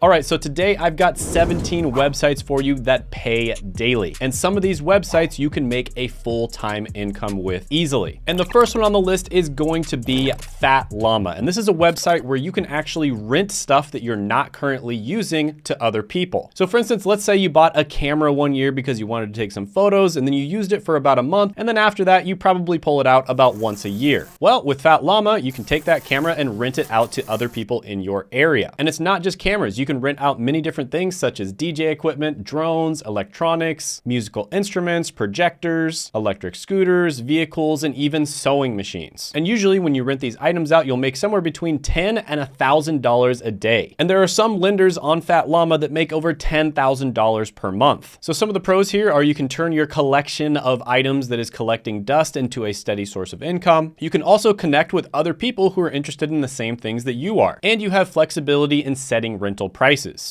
All right, so today I've got 17 websites for you that pay daily. And some of these websites you can make a full-time income with easily. And the first one on the list is going to be Fat Llama. And this is a website where you can actually rent stuff that you're not currently using to other people. So for instance, let's say you bought a camera one year because you wanted to take some photos and then you used it for about a month. And then after that, you probably pull it out about once a year. Well, with Fat Llama, you can take that camera and rent it out to other people in your area. And it's not just cameras. You can rent out many different things such as DJ equipment, drones, electronics, musical instruments, projectors, electric scooters, vehicles, and even sewing machines. And usually when you rent these items out, you'll make somewhere between $10 and $1,000 a day. And there are some lenders on Fat Llama that make over $10,000 per month. So some of the pros here are you can turn your collection of items that is collecting dust into a steady source of income. You can also connect with other people who are interested in the same things that you are. And you have flexibility in setting rental prices.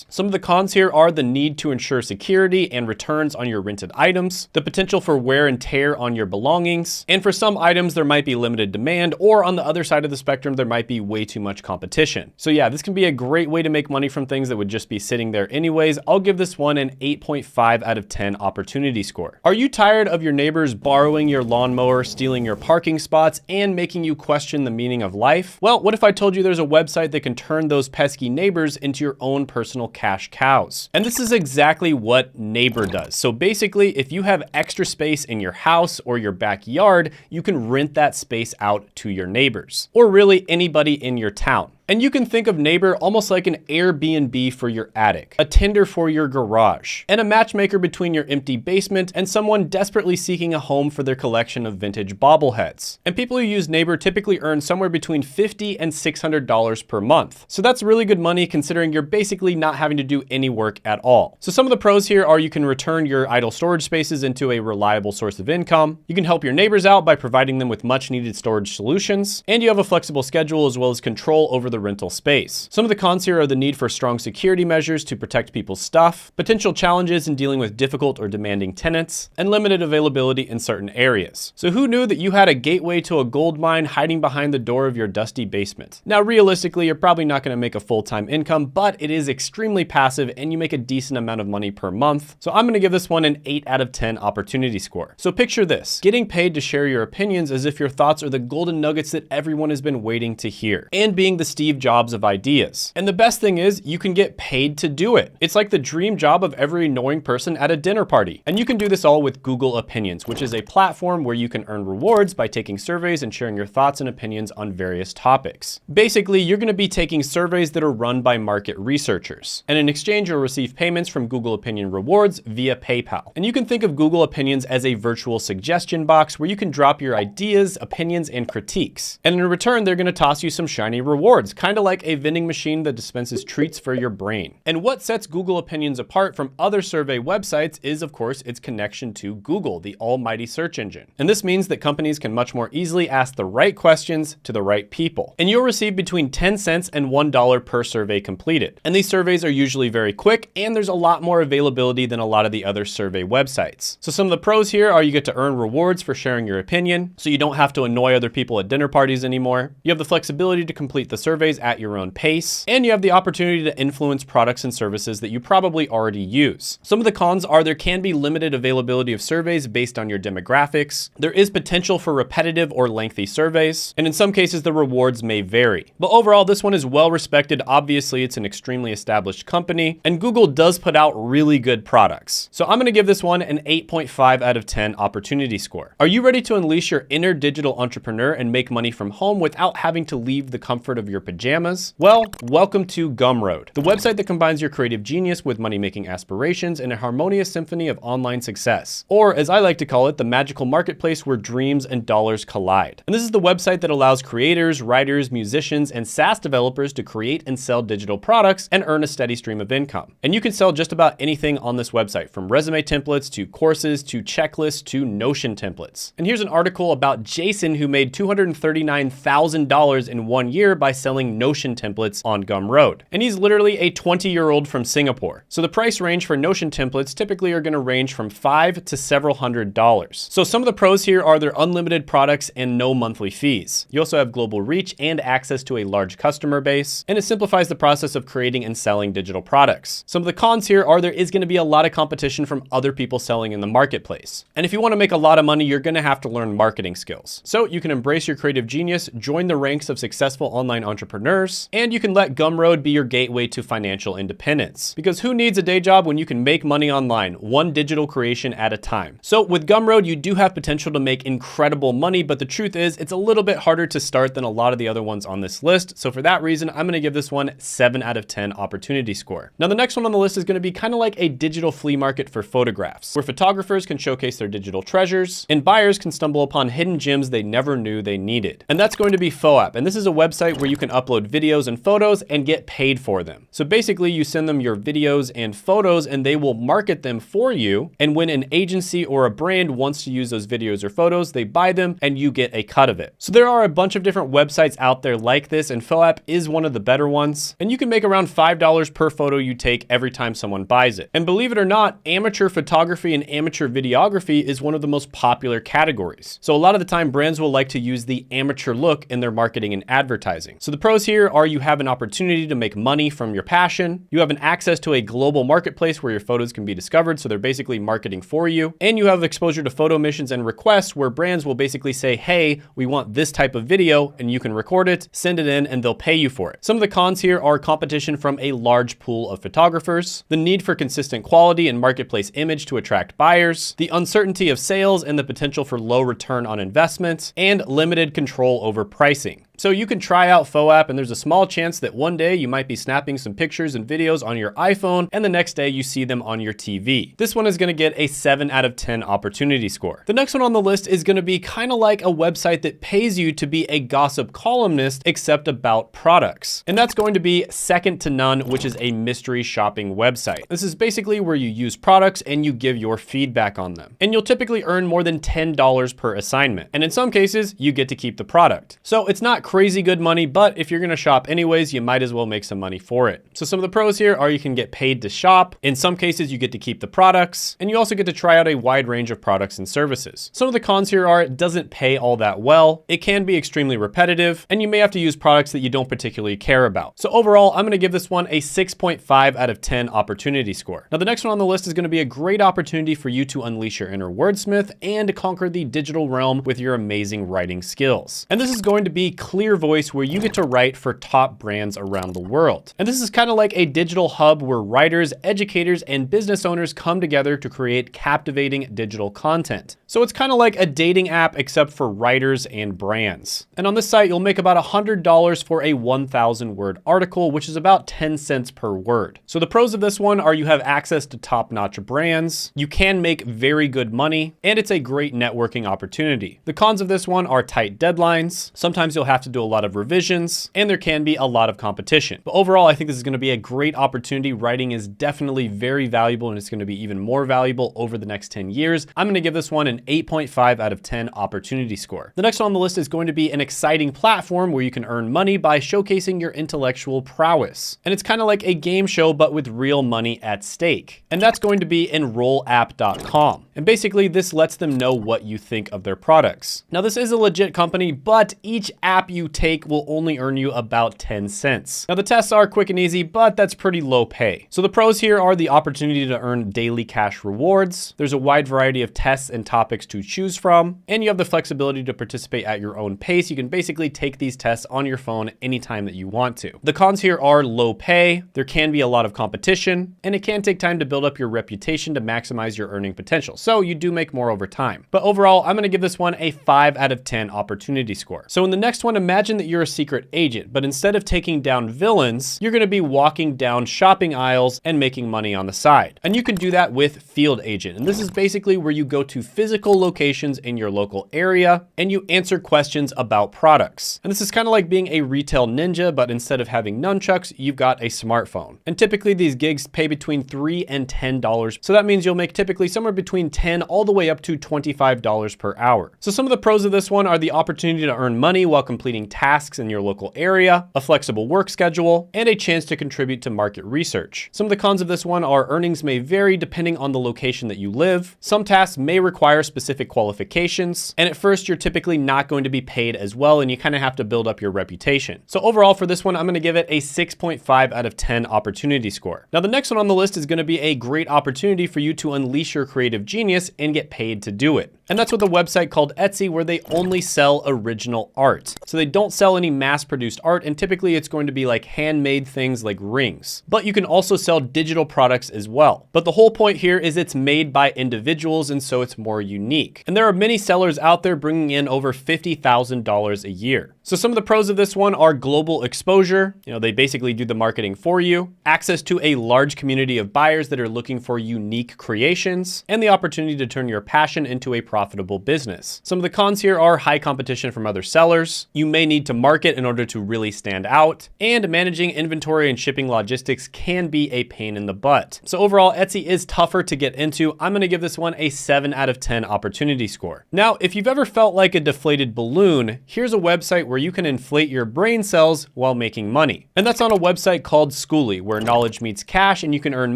Some of the cons here are the need to ensure security and returns on your rented items, the potential for wear and tear on your belongings, and for some items there might be limited demand, or on the other side of the spectrum there might be way too much competition. So yeah, this can be a great way to make money from things that would just be sitting there anyways. I'll give this one an 8.5 out of 10 opportunity score. Are you tired of your neighbors borrowing your lawnmower, stealing your parking spots, and making you question the meaning of life? Well, what if I told you there's a website that can turn those pesky neighbors into your own personal cash cows? And this is exactly what Neighbor does. So basically, if you have extra space in your house or your backyard, you can rent that space out to your neighbors, or really anybody in your town. And you can think of Neighbor almost like an Airbnb for your attic, a Tinder for your garage, and a matchmaker between your empty basement and someone desperately seeking a home for their collection of vintage bobbleheads. And people who use Neighbor typically earn somewhere between $50 and $600 per month. So that's really good money considering you're basically not having to do any work at all. So some of the pros here are you can return your idle storage spaces into a reliable source of income. You can help your neighbors out by providing them with much needed storage solutions. And you have a flexible schedule as well as control over the rental space. Some of the cons here are the need for strong security measures to protect people's stuff, potential challenges in dealing with difficult or demanding tenants, and limited availability in certain areas. So who knew that you had a gateway to a gold mine hiding behind the door of your dusty basement? Now, realistically, you're probably not going to make a full-time income, but it is extremely passive and you make a decent amount of money per month. So I'm going to give this one an 8 out of 10 opportunity score. So picture this, getting paid to share your opinions as if your thoughts are the golden nuggets that everyone has been waiting to hear, and being the Steve Jobs of ideas. And the best thing is you can get paid to do it. It's like the dream job of every annoying person at a dinner party. And you can do this all with Google Opinions, which is a platform where you can earn rewards by taking surveys and sharing your thoughts and opinions on various topics. Basically, you're going to be taking surveys that are run by market researchers. And in exchange, you'll receive payments from Google Opinion rewards via PayPal. And you can think of Google Opinions as a virtual suggestion box where you can drop your ideas, opinions, and critiques. And in return, they're going to toss you some shiny rewards, kind of like a vending machine that dispenses treats for your brain. And what sets Google Opinions apart from other survey websites is, of course, its connection to Google, the almighty search engine. And this means that companies can much more easily ask the right questions to the right people. And you'll receive between 10 cents and $1 per survey completed. And these surveys are usually very quick, and there's a lot more availability than a lot of the other survey websites. So some of the pros here are you get to earn rewards for sharing your opinion, so you don't have to annoy other people at dinner parties anymore. You have the flexibility to complete the surveys at your own pace, and you have the opportunity to influence products and services that you probably already use. Some of the cons are there can be limited availability of surveys based on your demographics. There is potential for repetitive or lengthy surveys, and in some cases the rewards may vary. But overall, this one is well respected. Obviously, it's an extremely established company, and Google does put out really good products. So I'm going to give this one an 8.5 out of 10 opportunity score. Are you ready to unleash your inner digital entrepreneur and make money from home without having to leave the comfort of your pajamas? Well, welcome to Gumroad, the website that combines your creative genius with money-making aspirations in a harmonious symphony of online success. Or, as I like to call it, the magical marketplace where dreams and dollars collide. And this is the website that allows creators, writers, musicians, and SaaS developers to create and sell digital products and earn a steady stream of income. And you can sell just about anything on this website, from resume templates to courses to checklists to Notion templates. And here's an article about Jason, who made $239,000 in 1 year by selling selling Notion templates on Gumroad. And he's literally a 20-year-old from Singapore. So the price range for Notion templates typically are going to range from $5 to several $100s. So some of the pros here are their unlimited products and no monthly fees. You also have global reach and access to a large customer base, and it simplifies the process of creating and selling digital products. Some of the cons here are there is going to be a lot of competition from other people selling in the marketplace. And if you want to make a lot of money, you're going to have to learn marketing skills. So you can embrace your creative genius, join the ranks of successful online entrepreneurs, and you can let Gumroad be your gateway to financial independence. Because who needs a day job when you can make money online, one digital creation at a time? So with Gumroad, you do have potential to make incredible money, but the truth is it's a little bit harder to start than a lot of the other ones on this list. So for that reason, I'm going to give this one 7 out of 10 opportunity score. Now, the next one on the list is going to be kind of like a digital flea market for photographs, where photographers can showcase their digital treasures and buyers can stumble upon hidden gems they never knew they needed. And that's going to be FOAP. And this is a website where you can upload videos and photos and get paid for them. So basically you send them your videos and photos and they will market them for you. And when an agency or a brand wants to use those videos or photos, they buy them and you get a cut of it. So there are a bunch of different websites out there like this, and FOAP is one of the better ones. And you can make around $5 per photo you take every time someone buys it. And believe it or not, amateur photography and amateur videography is one of the most popular categories. So a lot of the time brands will like to use the amateur look in their marketing and advertising. So the pros here are you have an opportunity to make money from your passion. You have an access to a global marketplace where your photos can be discovered. So they're basically marketing for you. And you have exposure to photo missions and requests where brands will basically say, hey, we want this type of video, and you can record it, send it in, and they'll pay you for it. Some of the cons here are competition from a large pool of photographers, the need for consistent quality and marketplace image to attract buyers, the uncertainty of sales and the potential for low return on investment, and limited control over pricing. So you can try out FOAP, and there's a small chance that one day you might be snapping some pictures and videos on your iPhone, and the next day you see them on your TV. This one is going to get a 7 out of 10 opportunity score. The next one on the list is going to be kind of like a website that pays you to be a gossip columnist, except about products. And that's going to be Second to None, which is a mystery shopping website. This is basically where you use products and you give your feedback on them. And you'll typically earn more than $10 per assignment. And in some cases, you get to keep the product. So it's not crazy good money, but if you're going to shop anyways, you might as well make some money for it. So some of the pros here are you can get paid to shop. In some cases, you get to keep the products, and you also get to try out a wide range of products and services. Some of the cons here are it doesn't pay all that well. It can be extremely repetitive, and you may have to use products that you don't particularly care about. So overall, I'm going to give this one a 6.5 out of 10 opportunity score. Now, the next one on the list is going to be a great opportunity for you to unleash your inner wordsmith and conquer the digital realm with your amazing writing skills. And this is going to be Clear Voice, where you get to write for top brands around the world. And this is kind of like a digital hub where writers, educators, and business owners come together to create captivating digital content. So it's kind of like a dating app except for writers and brands. And on this site, you'll make about $100 for a 1,000-word article, which is about 10 cents per word. So the pros of this one are you have access to top-notch brands, you can make very good money, and it's a great networking opportunity. The cons of this one are tight deadlines. Sometimes you'll have to do a lot of revisions, and there can be a lot of competition. But overall, I think this is going to be a great opportunity. Writing is definitely very valuable, and it's going to be even more valuable over the next 10 years. I'm going to give this one an 8.5 out of 10 opportunity score. The next one on the list is going to be an exciting platform where you can earn money by showcasing your intellectual prowess. And it's kind of like a game show, but with real money at stake. And that's going to be enrollapp.com. And basically, this lets them know what you think of their products. Now, this is a legit company, but each app you take will only earn you about 10 cents. Now, the tests are quick and easy, but that's pretty low pay. So the pros here are the opportunity to earn daily cash rewards. There's a wide variety of tests and topics to choose from, and you have the flexibility to participate at your own pace. You can basically take these tests on your phone anytime that you want to. The cons here are low pay, there can be a lot of competition, and it can take time to build up your reputation to maximize your earning potential. So you do make more over time. But overall, I'm going to give this one a 5 out of 10 opportunity score. So in the next one, imagine that you're a secret agent, but instead of taking down villains, you're going to be walking down shopping aisles and making money on the side. And you can do that with Field Agent. And this is basically where you go to physical locations in your local area and you answer questions about products. And this is kind of like being a retail ninja, but instead of having nunchucks, you've got a smartphone. And typically these gigs pay between $3 and $10. So that means you'll make typically somewhere between $10 all the way up to $25 per hour. So some of the pros of this one are the opportunity to earn money while completing tasks in your local area, a flexible work schedule, and a chance to contribute to market research. Some of the cons of this one are earnings may vary depending on the location that you live. Some tasks may require specific qualifications, and at first you're typically not going to be paid as well, and you kind of have to build up your reputation. So overall for this one, I'm going to give it a 6.5 out of 10 opportunity score. Now the next one on the list is going to be a great opportunity for you to unleash your creative genius and get paid to do it. And that's with a website called Etsy, where they only sell original art. So they don't sell any mass-produced art, and typically it's going to be like handmade things like rings. But you can also sell digital products as well. But the whole point here is it's made by individuals, and so it's more unique. And there are many sellers out there bringing in over $50,000 a year. So some of the pros of this one are global exposure. They basically do the marketing for you, access to a large community of buyers that are looking for unique creations, and the opportunity to turn your passion into a profitable business. Some of the cons here are high competition from other sellers. You may need to market in order to really stand out, and managing inventory and shipping logistics can be a pain in the butt. So overall, Etsy is tougher to get into. I'm gonna give this one a 7 out of 10 opportunity score. Now, if you've ever felt like a deflated balloon, here's a website where you can inflate your brain cells while making money. And that's on a website called Schoolly, where knowledge meets cash, and you can earn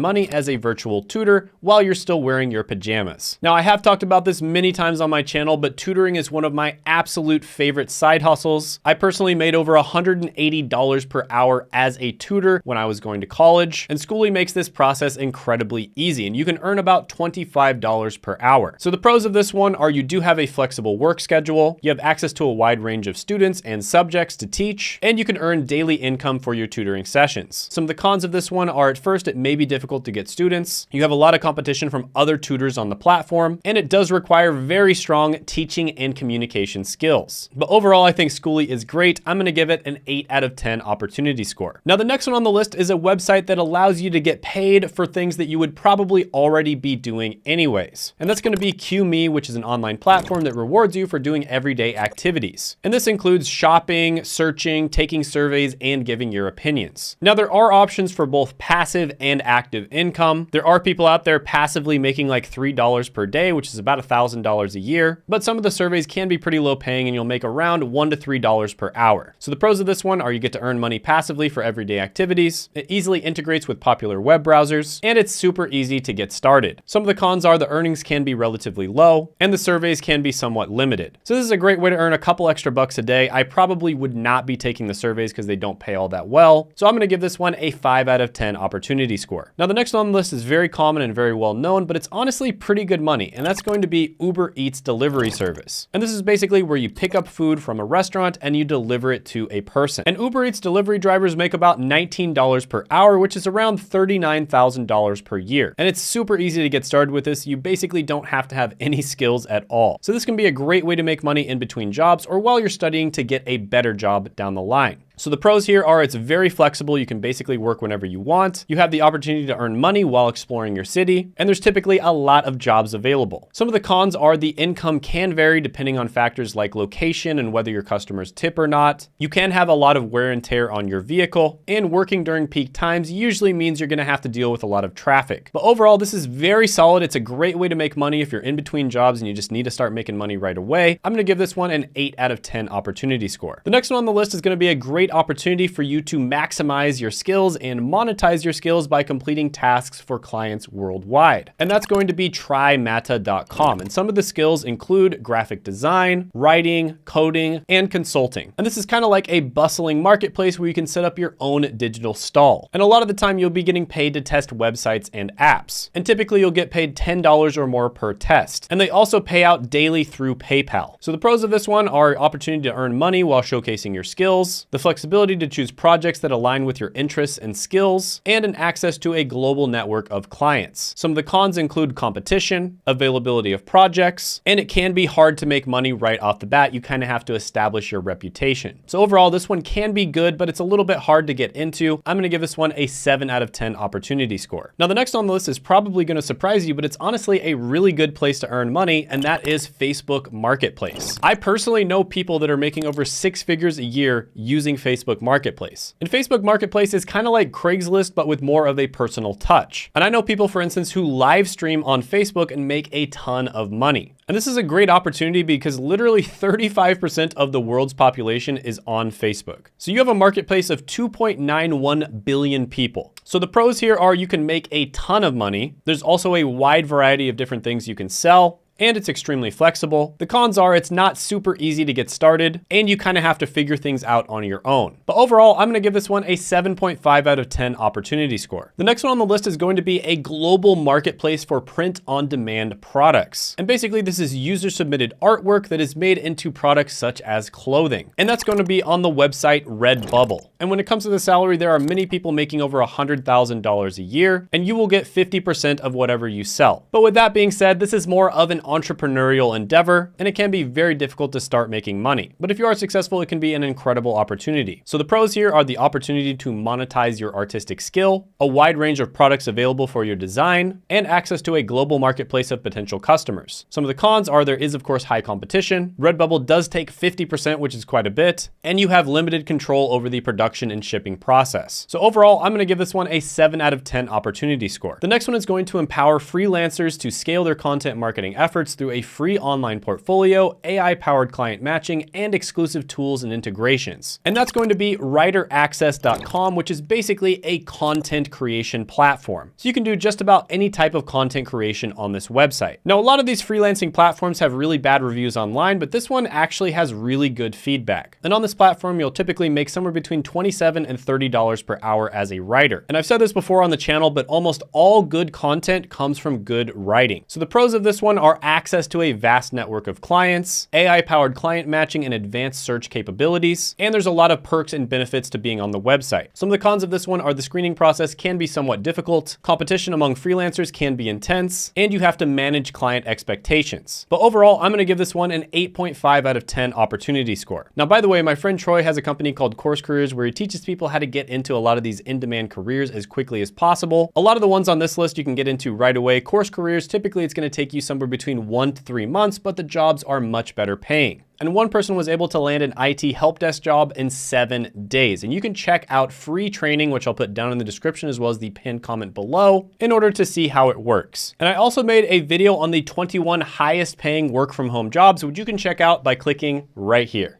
money as a virtual tutor while you're still wearing your pajamas. Now, I have talked about this many times on my channel, but tutoring is one of my absolute favorite side hustles. I personally made over $180 per hour as a tutor when I was going to college, and Schoolly makes this process incredibly easy, and you can earn about $25 per hour. So the pros of this one are you do have a flexible work schedule, you have access to a wide range of students and subjects to teach, and you can earn daily income for your tutoring sessions. Some of the cons of this one are at first it may be difficult to get students, you have a lot of competition from other tutors on the platform, and it does require very strong teaching and communication skills. But overall, I think Schoolly is great. I'm gonna give it an 8 out of 10 opportunity score. Now the next one on the list is a website that allows you to get paid for things that you would probably already be doing anyways. And that's gonna be QMe, which is an online platform that rewards you for doing everyday activities. And this includes shopping, searching, taking surveys, and giving your opinions. Now there are options for both passive and active income. There are people out there passively making like $3 per day, which is about $1,000 a year, but some of the surveys can be pretty low paying, and you'll make around $1 to $3 per hour. So the pros of this one are you get to earn money passively for everyday activities, it easily integrates with popular web browsers, and it's super easy to get started. Some of the cons are the earnings can be relatively low, and the surveys can be somewhat limited. So this is a great way to earn a couple extra bucks a day. I probably would not be taking the surveys because they don't pay all that well. So I'm gonna give this one a 5 out of 10 opportunity score. Now the next one on the list is very common and very well known, but it's honestly pretty good money, and that's going to be Uber Eats delivery service. And this is basically where you pick up food from a restaurant and you deliver it to a person. And Uber Eats delivery drivers make about $19 per hour, which is around $39,000 per year. And it's super easy to get started with this. You basically don't have to have any skills at all. So this can be a great way to make money in between jobs or while you're studying to get a better job down the line. So the pros here are it's very flexible. You can basically work whenever you want. You have the opportunity to earn money while exploring your city, and there's typically a lot of jobs available. Some of the cons are the income can vary depending on factors like location and whether your customers tip or not. You can have a lot of wear and tear on your vehicle, and working during peak times usually means you're gonna have to deal with a lot of traffic. But overall, this is very solid. It's a great way to make money if you're in between jobs and you just need to start making money right away. I'm gonna give this one an 8 out of 10 opportunity score. The next one on the list is gonna be a great opportunity for you to maximize your skills and monetize your skills by completing tasks for clients worldwide. And that's going to be TryMata.com. And some of the skills include graphic design, writing, coding, and consulting. And this is kind of like a bustling marketplace where you can set up your own digital stall. And a lot of the time you'll be getting paid to test websites and apps. And typically you'll get paid $10 or more per test. And they also pay out daily through PayPal. So the pros of this one are opportunity to earn money while showcasing your skills, the flexibility to choose projects that align with your interests and skills, and an access to a global network of clients. Some of the cons include competition, availability of projects, and it can be hard to make money right off the bat. You kind of have to establish your reputation. So overall, this one can be good, but it's a little bit hard to get into. I'm gonna give this one a 7 out of 10 opportunity score. Now the next on the list is probably gonna surprise you, but it's honestly a really good place to earn money, and that is Facebook Marketplace. I personally know people that are making over 6 figures a year using Facebook Facebook Marketplace. And Facebook Marketplace is kind of like Craigslist, but with more of a personal touch. And I know people, for instance, who live stream on Facebook and make a ton of money. And this is a great opportunity because literally 35% of the world's population is on Facebook. So you have a marketplace of 2.91 billion people. So the pros here are you can make a ton of money. There's also a wide variety of different things you can sell, and it's extremely flexible. The cons are it's not super easy to get started, and you kind of have to figure things out on your own. But overall, I'm gonna give this one a 7.5 out of 10 opportunity score. The next one on the list is going to be a global marketplace for print-on-demand products. And basically, this is user-submitted artwork that is made into products such as clothing. And that's going to be on the website Redbubble. And when it comes to the salary, there are many people making over $100,000 a year, and you will get 50% of whatever you sell. But with that being said, this is more of an entrepreneurial endeavor, and it can be very difficult to start making money. But if you are successful, it can be an incredible opportunity. So the pros here are the opportunity to monetize your artistic skill, a wide range of products available for your design, and access to a global marketplace of potential customers. Some of the cons are there is, of course, high competition. Redbubble does take 50%, which is quite a bit, and you have limited control over the production and shipping process. So overall, I'm gonna give this one a 7 out of 10 opportunity score. The next one is going to empower freelancers to scale their content marketing efforts through a free online portfolio, AI-powered client matching, and exclusive tools and integrations. And that's going to be WriterAccess.com, which is basically a content creation platform. So you can do just about any type of content creation on this website. Now, a lot of these freelancing platforms have really bad reviews online, but this one actually has really good feedback. And on this platform, you'll typically make somewhere between $27 and $30 per hour as a writer. And I've said this before on the channel, but almost all good content comes from good writing. So the pros of this one are access to a vast network of clients, AI-powered client matching and advanced search capabilities, and there's a lot of perks and benefits to being on the website. Some of the cons of this one are the screening process can be somewhat difficult, competition among freelancers can be intense, and you have to manage client expectations. But overall, I'm gonna give this one an 8.5 out of 10 opportunity score. Now, by the way, my friend Troy has a company called Course Careers where he teaches people how to get into a lot of these in-demand careers as quickly as possible. A lot of the ones on this list you can get into right away. Course Careers, typically it's gonna take you somewhere between 1 to 3 months, but the jobs are much better paying. And one person was able to land an IT help desk job in 7 days. And you can check out free training, which I'll put down in the description as well as the pinned comment below, in order to see how it works. And I also made a video on the 21 highest paying work from home jobs, which you can check out by clicking right here.